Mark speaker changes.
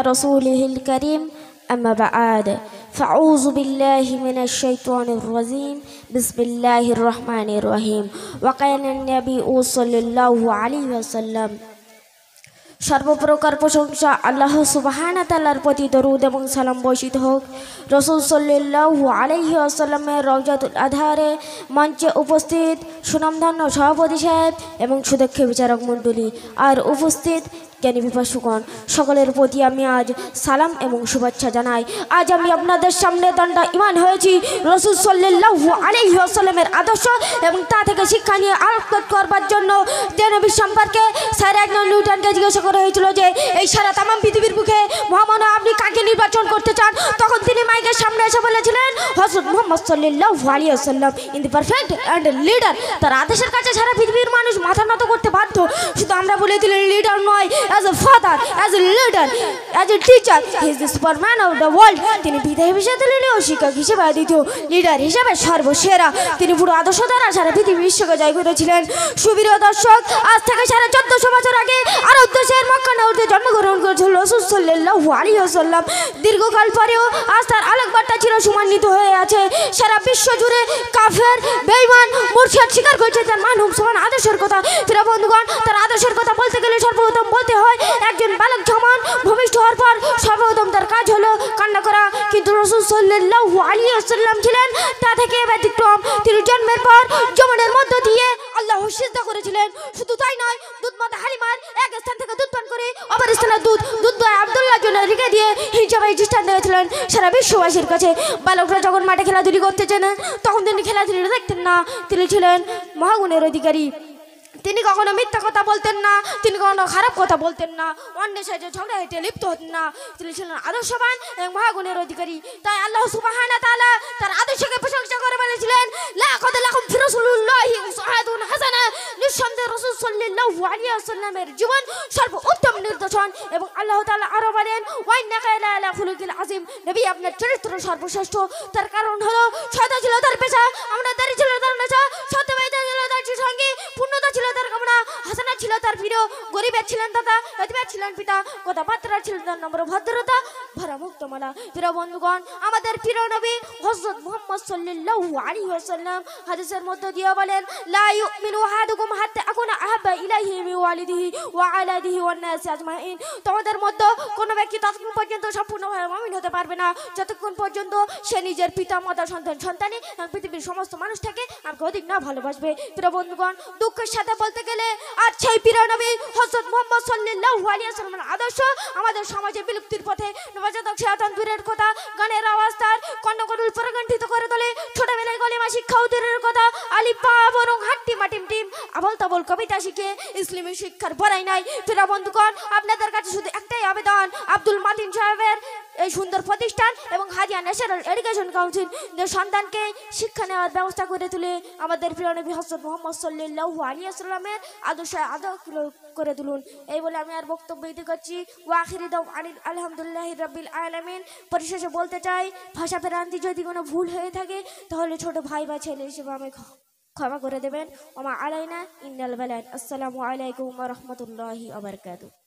Speaker 1: رسوله الكريم أما بعد فأعوذ بالله من الشيطان الرجيم بسم الله الرحمن الرحيم وقال النبي صلى الله عليه وسلم সর্বপ্রকার প্রশংসা আল্লাহ সুবহানাহু তাআলার প্রতি দরুদ এবং সালাম বর্ষিত হোক। রাসূল সাল্লাল্লাহু আলাইহি ওয়াসাল্লামের রওজাতুল আদহারে মঞ্চে উপস্থিত সুনামধন্য সভাপতি সাহেব এবং সুদক্ষ বিচারক মণ্ডলী আর উপস্থিত জ্ঞানী পিপাসুগণ সকলের প্রতি আমি আজ সালাম এবং শুভেচ্ছা জানাই। আজ আমি আপনাদের সামনে দণ্ডায়মান হয়েছি রাসূল সাল্লাল্লাহু আলাইহি ওয়াসাল্লামের আদর্শ এবং তা থেকে শিক্ষা নিয়ে আলোকপাত করবার জন্য। যে নবী সম্পর্কে স্যার একজন নিউটনকে জিজ্ঞাসা করা হয়েছিল যে এই সারা তাম পৃথিবীর বুকে মহামানব আপনি কাকে নির্বাচন করতে চান, তখন তিনি মাইকের সামনে এসে বলেছিলেন হযরত মুহাম্মদ সাল্লাল্লাহু আলাইহি ওয়াসাল্লাম in the perfect and leader. তার আদেশের কাছে সারা পৃথিবীর মানুষ মাথা নত করতে বাধ্য। শুধু আমরা বলেছিলেন লিডার নয়, as a father, as a leader, as a teacher, he is the superman of the world. তিনি পিতা হিসেবে দিলেও শিক্ষক হিসেবে দ্বিতীয়, লিডার হিসেবে সর্বসেরা। তিনি পুরো আদর্শ দ্বারা সারা পৃথিবী বিশ্বকে জয় করেছিলেন। সুপ্রিয় দর্শক, আজ থেকে 1450 বছর আগে আরব দেশের মক্কা নগরীতে জন্মগ্রহণ করেছিল রাসূল সাল্লাল্লাহু আলাইহি ওয়াসাল্লাম। দীর্ঘকাল পরেও আজ তার আলোকবার্তা চিরসুমান্বিত হয়ে আছে। সারা বিশ্ব জুড়ে কাফের, বেঈমান, মুরশিদ স্বীকার করছে তার মানব সমান আদর্শের কথা। প্রিয় বন্ধুগণ, তার আদর্শের কথা বলতে গেলে সর্বপ্রথম বলতে হয় একজন বালক যখন ভূমিষ্ঠ হওয়ার পর সর্বপ্রথম তার কাজ হলো কান্না করা। কিন্তু রাসূল সাল্লাল্লাহু আলাইহি ওয়াসাল্লাম ছিলেন তা থেকে ব্যতিক্রম। তিনি জন্মের পর যমনের মধ্য দিয়ে আল্লাহর সিজদা করেছিলেন। শুধু তাই নয়, দুধ মাতা হালিমার এক স্থান থেকে দুধ পান করে অপর স্থানে দুধ দয় আব্দুল্লাহর জন্য রেখে দিয়ে হিসাবে দৃষ্টান্ত দিয়েছিলেন সারা বিশ্ববাসীর কাছে। বালকরা যখন মাঠে খেলাধুলি করতে চেন তখন তিনি খেলাধুলি দেখতেন না। তিনি ছিলেন মহাগুণের অধিকারী। তিনি কখনো মিথ্যা কথা বলতেন না, তিনি কখনো খারাপ কথা বলতেন না, অন্যের সাথে ঝগড়া হেঁটে লিপ্ত হতেন না। তিনি ছিলেন আদর্শবান এবং মহাগুণের অধিকারী। তাই আল্লাহ সুবহানাহু তাআলা তার আদর্শকে প্রশংসা করে বলেছিলেন লাকাদ লাকুম ফি রাসূলিল্লাহি উসওয়াতুন হাসানা। নিঃসন্দেহে রাসূল সাল্লাল্লাহু আলাইহি ওয়াসাল্লামের জীবন সর্বোত্তম নিদর্শন। এবং আল্লাহ তাআলা আরো বলেন ওয়া ইন্নাকা লাআলা খুলুকিল আযীম। নবী আপনার চরিত্র সর্বশ্রেষ্ঠ। তার কারণ হলো সদা ছিল তার পেশা, আমরা দাঁড়িয়ে ছিল তার নেশা, সত্যবাদিতা ছিল তার সঙ্গে, পূর্ণতা ছিল তার কামনা, হাসানা ছিল তার প্রিয়, গরিবের ছিলেন দাদা, লতিফের ছিলেন পিতা, কথাবার্তার ছিল তার নম্র ভদ্রতা, ভরা মুক্তমালা। প্রিয় বন্ধুগণ, আমাদের প্রিয় নবী হযরত মুহাম্মদ সাল্লাল্লাহু আলাইহি ওয়াসাল্লাম হাদিসের মধ্যে দিয়ে বলেন লা ইউমিনু আহাদুকুম হাত্তা আকুনা আহাব্বা ইলাইহি মিন ওয়ালিদিহি ওয়া আলাদিহি ওয়ান নাসি আজমাইন। তোমাদের মধ্যে কোনো ব্যক্তি ততক্ষণ পর্যন্ত সম্পূর্ণভাবে মুমিন হতে পারবে না যতক্ষণ পর্যন্ত সে নিজের পিতা মাতা সন্তানি এবং পৃথিবীর সমস্ত মানুষ থেকে আমাকে অধিক না ভালোবাসবে। প্রিয় বন্ধুগণ, দুঃখের সাথে বলতে গেলে আর সেই প্রিয় নবী হযরত মুহাম্মদ সাল্লাল্লাহু আলাইহি ওয়াসাল্লামের আদর্শ আমাদের সমাজে বিলুপ্তির পথে। নবজাতক শয়তান দূরের কথা, গানের আওয়াজ তার কর্ণকুল প্রকণ্ঠিত করে তোলে। ছোটবেলায় গলিমা শিক্ষা দূরের কথা, আলিফ বা বরং হাট্টি মাটিম টিম আবল তাবল কবিতা শিখে ইসলামী শিক্ষার বড়াই নাই। প্রিয় বন্ধুগণ, আপনাদের কাছে শুধু একটাই আবেদন, আব্দুল মাতিন সাহেবের এই সুন্দর প্রতিষ্ঠান এবং হাদিয়া ন্যাশনাল এডুকেশন কাউন্সিল সন্তানকে শিক্ষা নেওয়ার ব্যবস্থা করে তুলে আমাদের প্রিয় নবী হযরত মুহাম্মদ সাল্লাল্লাহু আলাইহি ওয়াসাল্লামের আদর্শ করে তুলুন। এই বলে আমি আর বক্তব্য দিতে করছি। ওয়া আখিরি দাওয়ানা আলহামদুলিল্লাহি রাব্বিল আলামিন। পরিশেষে বলতে চাই, ভাষা প্রান্তি যদি কোনো ভুল হয়ে থাকে তাহলে ছোট ভাই বা ছেলে হিসেবে আমি ক্ষমা করে দেবেন। ওমা আলাইনা ইন্নাল বালাগ। আসসালামু আলাইকুম ওয়া রাহমাতুল্লাহি ওয়া বারাকাতুহু।